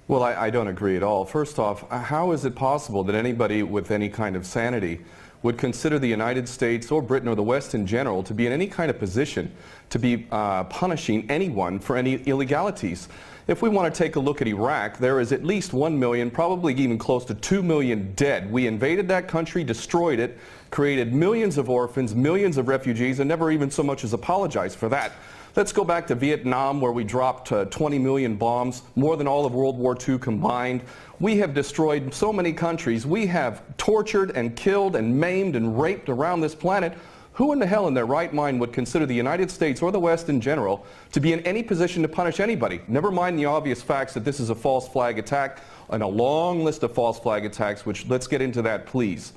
Well, I don't agree at all. First off, how is it possible that anybody with any kind of sanity would consider the United States or Britain or the West in general to be in any kind of position to be punishing anyone for any illegalities? If we want to take a look at Iraq, there is at least 1 million, probably even close to 2 million dead. We invaded that country, destroyed it, created millions of orphans, millions of refugees, and never even so much as apologized for that. Let's go back to Vietnam, where we dropped 20 million bombs, more than all of World War II combined. We have destroyed so many countries. We have tortured and killed and maimed and raped around this planet. Who in the hell in their right mind would consider the United States or the West in general to be in any position to punish anybody? Never mind the obvious facts that this is a false flag attack and a long list of false flag attacks, which let's get into that, please.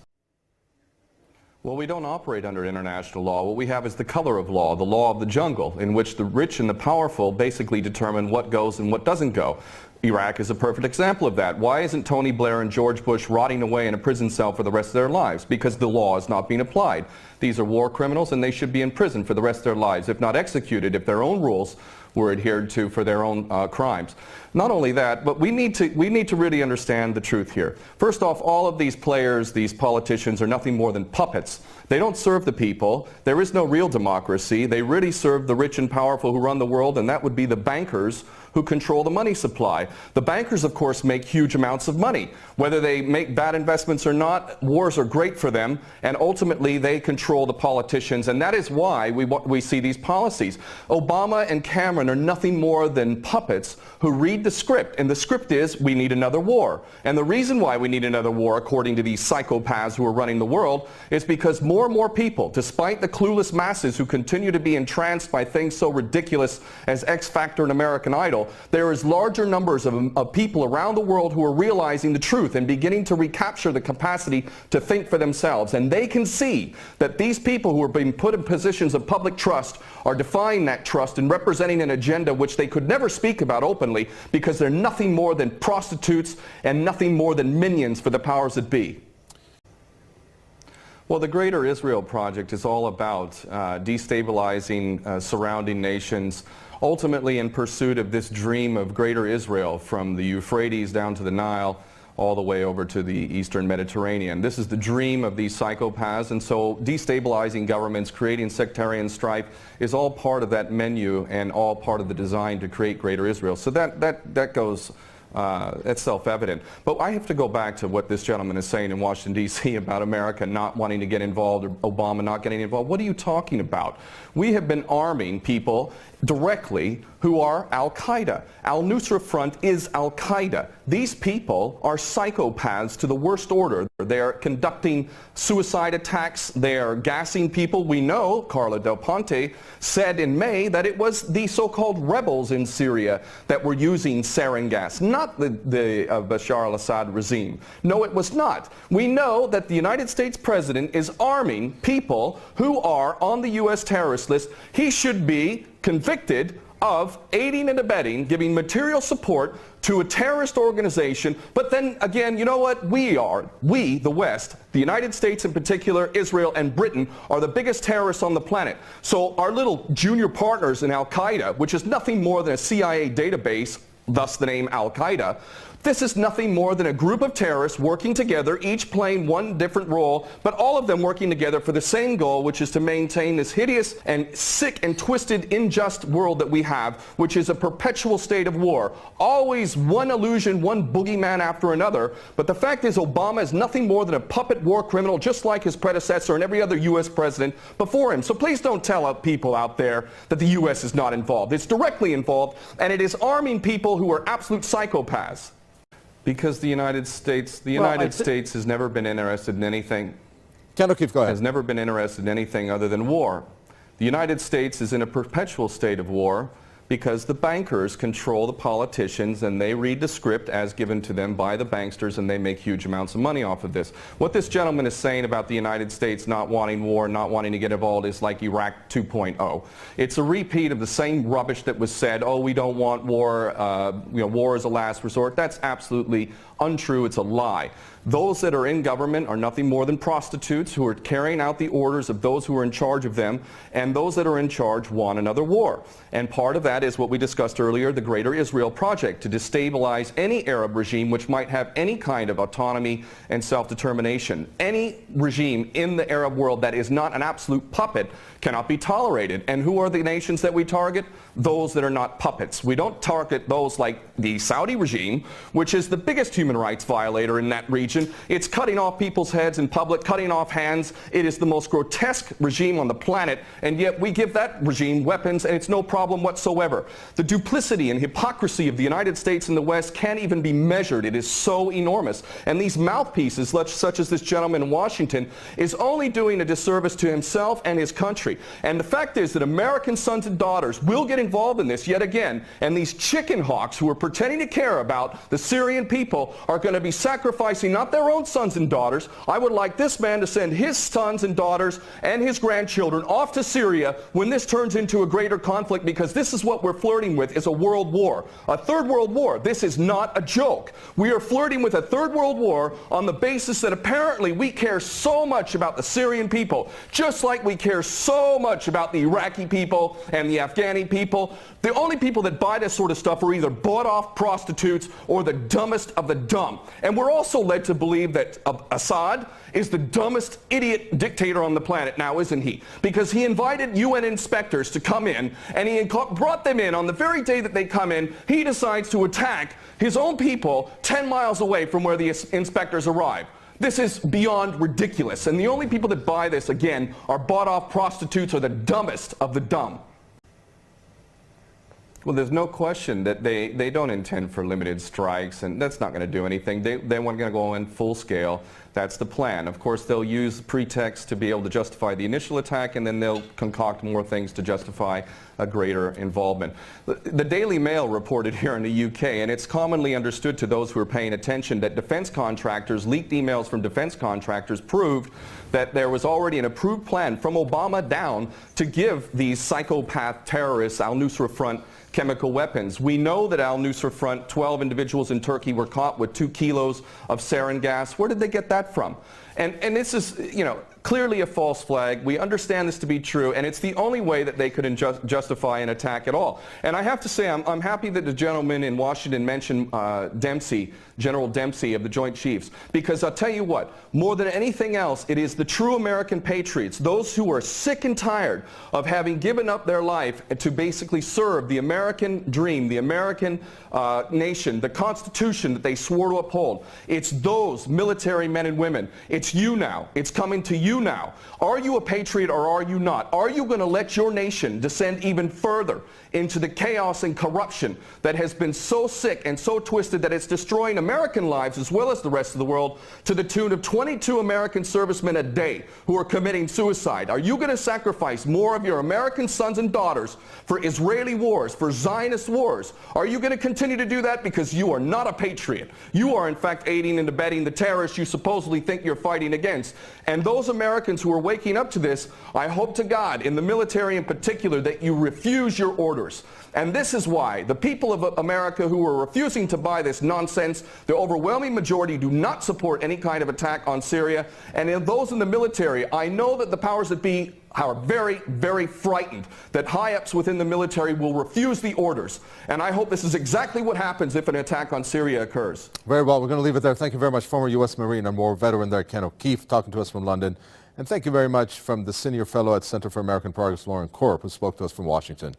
Well, we don't operate under international law. What we have is the color of law, the law of the jungle, in which the rich and the powerful basically determine what goes and what doesn't go. Iraq is a perfect example of that. Why isn't Tony Blair and George Bush rotting away in a prison cell for the rest of their lives? Because the law is not being applied. These are war criminals, and they should be in prison for the rest of their lives, if not executed, if their own rules were adhered to for their own crimes. Not only that, but we need to really understand the truth here. First off, all of these players, these politicians, are nothing more than puppets. They don't serve the people. There is no real democracy. They really serve the rich and powerful who run the world, and that would be the bankers who control the money supply. The bankers, of course, make huge amounts of money. Whether they make bad investments or not, wars are great for them, and ultimately they control the politicians, and that is why we see these policies. Obama and Cameron are nothing more than puppets who read the script, and the script is we need another war. And the reason why we need another war, according to these psychopaths who are running the world, is because more and more people, despite the clueless masses who continue to be entranced by things so ridiculous as X Factor and American Idol, there is larger numbers of people around the world who are realizing the truth and beginning to recapture the capacity to think for themselves. And they can see that these people who are being put in positions of public trust are defying that trust and representing an agenda which they could never speak about openly, because they're nothing more than prostitutes and nothing more than minions for the powers that be. Well, the Greater Israel Project is all about destabilizing surrounding nations, ultimately in pursuit of this dream of Greater Israel from the Euphrates down to the Nile, all the way over to the Eastern Mediterranean. This is the dream of these psychopaths, and so destabilizing governments, creating sectarian strife is all part of that menu and all part of the design to create Greater Israel. So that goes, that's self-evident. But I have to go back to what this gentleman is saying in Washington, D.C. about America not wanting to get involved, or Obama not getting involved. What are you talking about? We have been arming people directly who are Al-Qaeda. Al-Nusra Front is Al-Qaeda. These people are psychopaths to the worst order. They are conducting suicide attacks. They are gassing people. We know, Carla Del Ponte said in May, that it was the so-called rebels in Syria that were using sarin gas, not the Bashar al-Assad regime. No, it was not. We know that the United States president is arming people who are on the U.S. terrorist list. He should be convicted of aiding and abetting, giving material support to a terrorist organization. But then again, you know what? We, the West, the United States in particular, Israel and Britain, are the biggest terrorists on the planet. So our little junior partners in Al-Qaeda, which is nothing more than a CIA database, thus the name Al-Qaeda, this is nothing more than a group of terrorists working together, each playing one different role, but all of them working together for the same goal, which is to maintain this hideous and sick and twisted, unjust world that we have, which is a perpetual state of war. Always one illusion, one boogeyman after another. But the fact is, Obama is nothing more than a puppet war criminal, just like his predecessor and every other U.S. president before him. So please don't tell people out there that the U.S. is not involved. It's directly involved, and it is arming people who are absolute psychopaths. Because the United States has never been interested in anything. Ken O'Keefe, go ahead. Has never been interested in anything other than war. The United States is in a perpetual state of war because the bankers control the politicians, and they read the script as given to them by the banksters, and they make huge amounts of money off of this. What this gentleman is saying about the United States not wanting war, not wanting to get involved, is like Iraq 2.0. It's a repeat of the same rubbish that was said, oh, we don't want war, war is a last resort. That's absolutely untrue. It's a lie. Those that are in government are nothing more than prostitutes who are carrying out the orders of those who are in charge of them, and those that are in charge want another war. And part of that that is what we discussed earlier, the Greater Israel Project, to destabilize any Arab regime which might have any kind of autonomy and self-determination. Any regime in the Arab world that is not an absolute puppet cannot be tolerated. And who are the nations that we target? Those that are not puppets. We don't target those like the Saudi regime, which is the biggest human rights violator in that region. It's cutting off people's heads in public, cutting off hands. It is the most grotesque regime on the planet, and yet we give that regime weapons and it's no problem whatsoever. The duplicity and hypocrisy of the United States and the West can't even be measured. It is so enormous. And these mouthpieces, such as this gentleman in Washington, is only doing a disservice to himself and his country. And the fact is that American sons and daughters will get involved in this yet again, and these chicken hawks who are pretending to care about the Syrian people are going to be sacrificing not their own sons and daughters. I would like this man to send his sons and daughters and his grandchildren off to Syria when this turns into a greater conflict, because this is what we're flirting with, is a world war, a third world war. This is not a joke. We are flirting with a third world war on the basis that apparently we care so much about the Syrian people, just like we care so much about the Iraqi people and the Afghani people. The only people that buy this sort of stuff are either bought-off prostitutes or the dumbest of the dumb. And we're also led to believe that Assad is the dumbest idiot dictator on the planet now, isn't he? Because he invited UN inspectors to come in, and he brought them in on the very day that they come in. He decides to attack his own people 10 miles away from where the inspectors arrive. This is beyond ridiculous, and the only people that buy this, again, are bought-off prostitutes or the dumbest of the dumb. Well, there's no question that they don't intend for limited strikes, and that's not going to do anything. They want to go in full scale. That's the plan. Of course, they'll use pretext to be able to justify the initial attack, and then they'll concoct more things to justify a greater involvement. The Daily Mail reported here in the UK, and it's commonly understood to those who are paying attention, that defense contractors, leaked emails from defense contractors proved that there was already an approved plan from Obama down to give these psychopath terrorists, Al-Nusra Front, chemical weapons. We know that Al-Nusra Front, 12 individuals in Turkey were caught with 2 kilos of sarin gas. Where did they get that from? And this is, you know, clearly a false flag. We understand this to be true, and it's the only way that they could justify an attack at all. And I have to say, I'm happy that the gentleman in Washington mentioned Dempsey, General Dempsey of the Joint Chiefs, because I'll tell you what, more than anything else, it is the true American patriots, those who are sick and tired of having given up their life to basically serve the American dream, the American nation, the Constitution that they swore to uphold. It's those military men and women. It's you now. It's coming to you now. Are you a patriot or are you not? Are you going to let your nation descend even further into the chaos and corruption that has been so sick and so twisted that it's destroying American lives as well as the rest of the world, to the tune of 22 American servicemen a day who are committing suicide? Are you going to sacrifice more of your American sons and daughters for Israeli wars, for Zionist wars? Are you going to continue to do that because you are not a patriot? You are in fact aiding and abetting the terrorists you supposedly think you're fighting against. And those Americans who are waking up to this, I hope to God, in the military in particular, that you refuse your orders. And this is why the people of America who are refusing to buy this nonsense, the overwhelming majority do not support any kind of attack on Syria. And in those in the military, I know that the powers that be are very, very frightened that high-ups within the military will refuse the orders. And I hope this is exactly what happens if an attack on Syria occurs. Very well. We're going to leave it there. Thank you very much, former U.S. Marine and war veteran there, Ken O'Keefe, talking to us from London. And thank you very much from the Senior Fellow at Center for American Progress, Lauren Korb, who spoke to us from Washington.